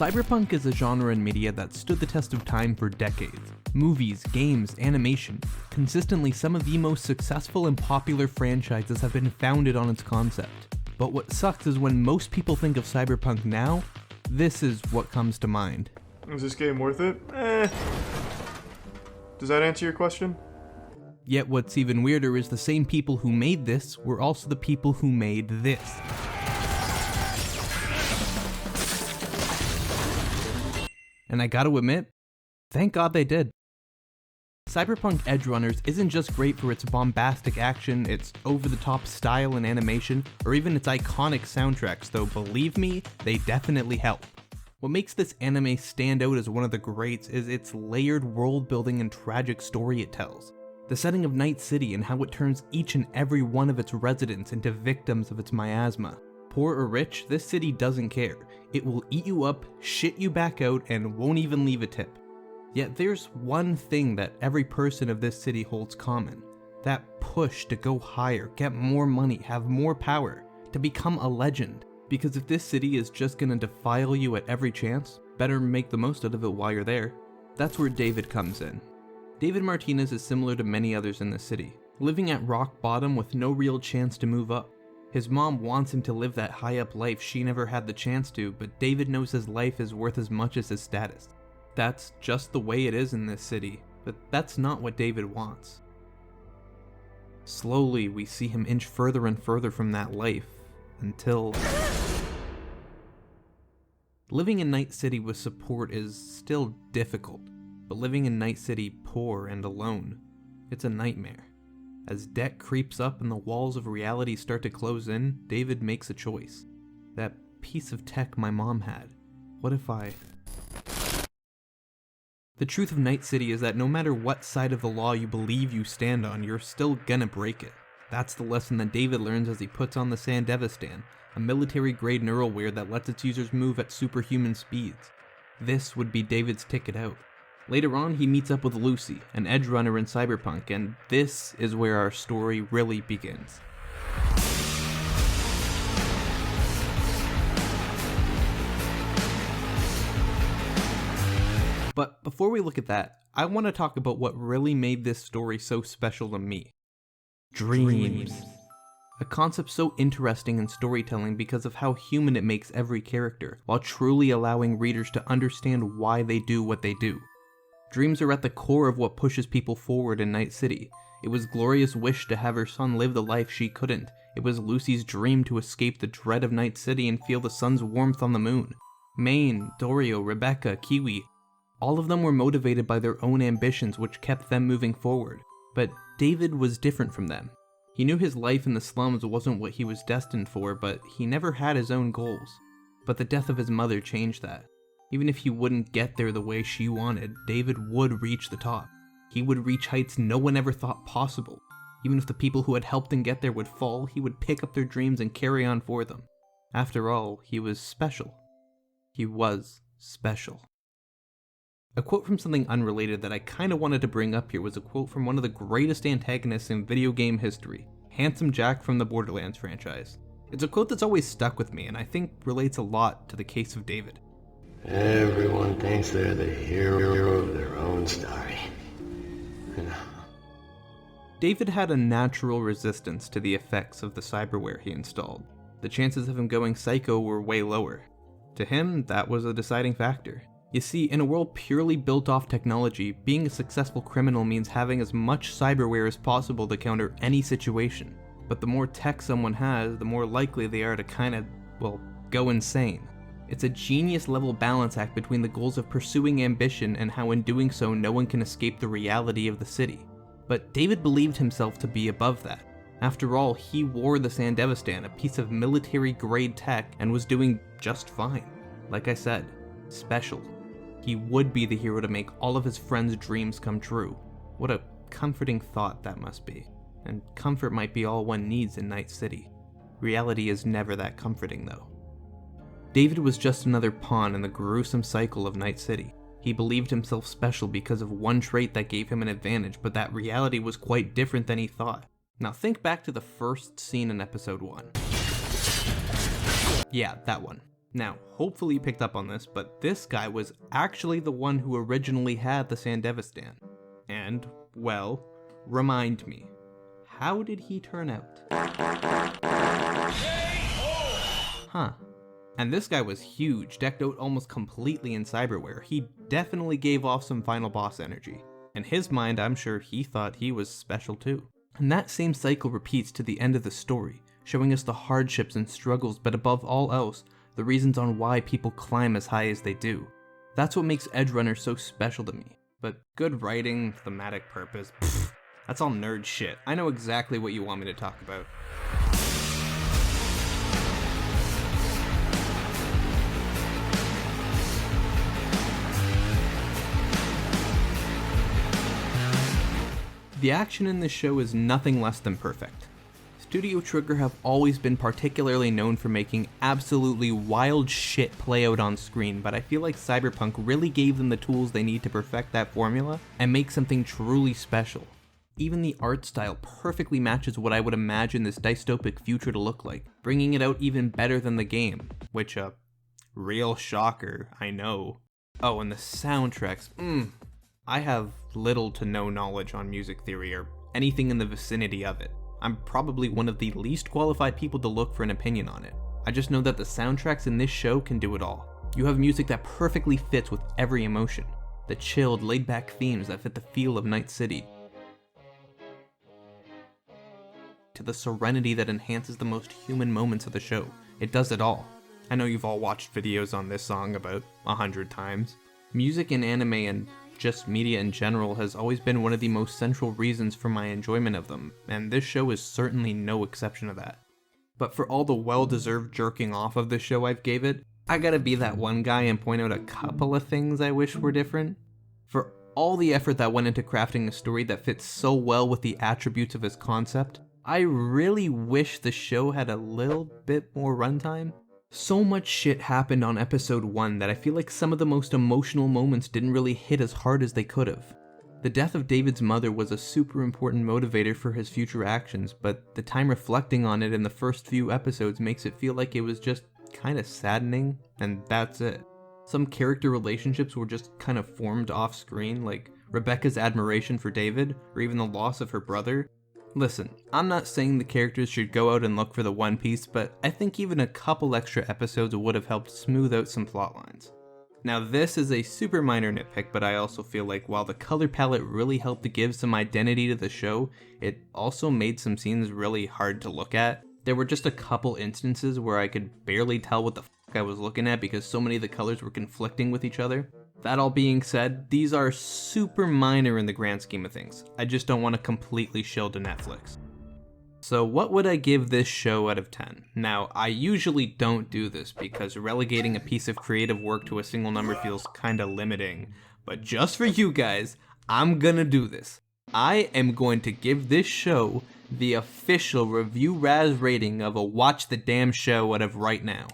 Cyberpunk is a genre in media that stood the test of time for decades. Movies, games, animation, consistently some of the most successful and popular franchises have been founded on its concept. But what sucks is when most people think of Cyberpunk now, this is what comes to mind. Is this game worth it? Does that answer your question? Yet what's even weirder is the same people who made this were also the people who made this. And I gotta admit, thank God they did. Cyberpunk Edgerunners isn't just great for its bombastic action, its over-the-top style and animation, or even its iconic soundtracks, though believe me, they definitely help. What makes this anime stand out as one of the greats is its layered world building and tragic story it tells. The setting of Night City and how it turns each and every one of its residents into victims of its miasma. Poor or rich, this city doesn't care. It will eat you up, shit you back out, and won't even leave a tip. Yet there's one thing that every person of this city holds common. That push to go higher, get more money, have more power, to become a legend. Because if this city is just gonna defile you at every chance, better make the most out of it while you're there. That's where David comes in. David Martinez is similar to many others in the city, living at rock bottom with no real chance to move up. His mom wants him to live that high up life she never had the chance to, but David knows his life is worth as much as his status. That's just the way it is in this city, but that's not what David wants. Slowly, we see him inch further and further from that life, until... Living in Night City with support is still difficult, but living in Night City poor and alone, it's a nightmare. As debt creeps up and the walls of reality start to close in, David makes a choice. That piece of tech my mom had, what if I... The truth of Night City is that no matter what side of the law you believe you stand on, you're still gonna break it. That's the lesson that David learns as he puts on the Sandevistan, a military-grade neural-wear that lets its users move at superhuman speeds. This would be David's ticket out. Later on, he meets up with Lucy, an edgerunner in Cyberpunk, and this is where our story really begins. But before we look at that, I want to talk about what really made this story so special to me. Dreams. A concept so interesting in storytelling because of how human it makes every character, while truly allowing readers to understand why they do what they do. Dreams are at the core of what pushes people forward in Night City. It was Gloria's wish to have her son live the life she couldn't. It was Lucy's dream to escape the dread of Night City and feel the sun's warmth on the moon. Maine, Dorio, Rebecca, Kiwi, all of them were motivated by their own ambitions which kept them moving forward. But David was different from them. He knew his life in the slums wasn't what he was destined for, but he never had his own goals. But the death of his mother changed that. Even if he wouldn't get there the way she wanted, David would reach the top. He would reach heights no one ever thought possible. Even if the people who had helped him get there would fall, he would pick up their dreams and carry on for them. After all, he was special. He was special. A quote from something unrelated that I kinda wanted to bring up here was a quote from one of the greatest antagonists in video game history, Handsome Jack from the Borderlands franchise. It's a quote that's always stuck with me and I think relates a lot to the case of David. Everyone thinks they're the hero of their own story. David had a natural resistance to the effects of the cyberware he installed. The chances of him going psycho were way lower. To him, that was a deciding factor. You see, in a world purely built off technology, being a successful criminal means having as much cyberware as possible to counter any situation. But the more tech someone has, the more likely they are to go insane. It's a genius-level balance act between the goals of pursuing ambition and how in doing so no one can escape the reality of the city. But David believed himself to be above that. After all, he wore the Sandevistan, a piece of military-grade tech, and was doing just fine. Like I said, special. He would be the hero to make all of his friends' dreams come true. What a comforting thought that must be. And comfort might be all one needs in Night City. Reality is never that comforting though. David was just another pawn in the gruesome cycle of Night City. He believed himself special because of one trait that gave him an advantage, but that reality was quite different than he thought. Now think back to the first scene in episode 1. Yeah, that one. Now, hopefully you picked up on this, but this guy was actually the one who originally had the Sandevistan. And, well, remind me, how did he turn out? Huh. And this guy was huge, decked out almost completely in cyberware. He definitely gave off some final boss energy. In his mind, I'm sure he thought he was special too. And that same cycle repeats to the end of the story, showing us the hardships and struggles, but above all else, the reasons on why people climb as high as they do. That's what makes Edgerunner so special to me. But good writing, thematic purpose, pfft, that's all nerd shit. I know exactly what you want me to talk about. The action in this show is nothing less than perfect. Studio Trigger have always been particularly known for making absolutely wild shit play out on screen, but I feel like Cyberpunk really gave them the tools they need to perfect that formula and make something truly special. Even the art style perfectly matches what I would imagine this dystopic future to look like, bringing it out even better than the game, which real shocker, I know. Oh, and the soundtracks, I have little to no knowledge on music theory or anything in the vicinity of it. I'm probably one of the least qualified people to look for an opinion on it. I just know that the soundtracks in this show can do it all. You have music that perfectly fits with every emotion. The chilled, laid-back themes that fit the feel of Night City. To the serenity that enhances the most human moments of the show. It does it all. I know you've all watched videos on this song about 100 times. Music in anime and just media in general has always been one of the most central reasons for my enjoyment of them, and this show is certainly no exception to that. But for all the well-deserved jerking off of this show I've gave it, I gotta be that one guy and point out a couple of things I wish were different. For all the effort that went into crafting a story that fits so well with the attributes of its concept, I really wish the show had a little bit more runtime. So much shit happened on episode 1 that I feel like some of the most emotional moments didn't really hit as hard as they could have. The death of David's mother was a super important motivator for his future actions, but the time reflecting on it in the first few episodes makes it feel like it was just kinda saddening, and that's it. Some character relationships were just kind of formed off screen, like Rebecca's admiration for David, or even the loss of her brother. Listen, I'm not saying the characters should go out and look for the One Piece, but I think even a couple extra episodes would have helped smooth out some plot lines. Now this is a super minor nitpick, but I also feel like while the color palette really helped to give some identity to the show, it also made some scenes really hard to look at. There were just a couple instances where I could barely tell what the fuck I was looking at because so many of the colors were conflicting with each other. That all being said, these are super minor in the grand scheme of things. I just don't want to completely shield to Netflix. So what would I give this show out of 10? Now, I usually don't do this because relegating a piece of creative work to a single number feels kinda limiting. But just for you guys, I'm gonna do this. I am going to give this show the official ReviewRaz rating of a watch the damn show out of right now.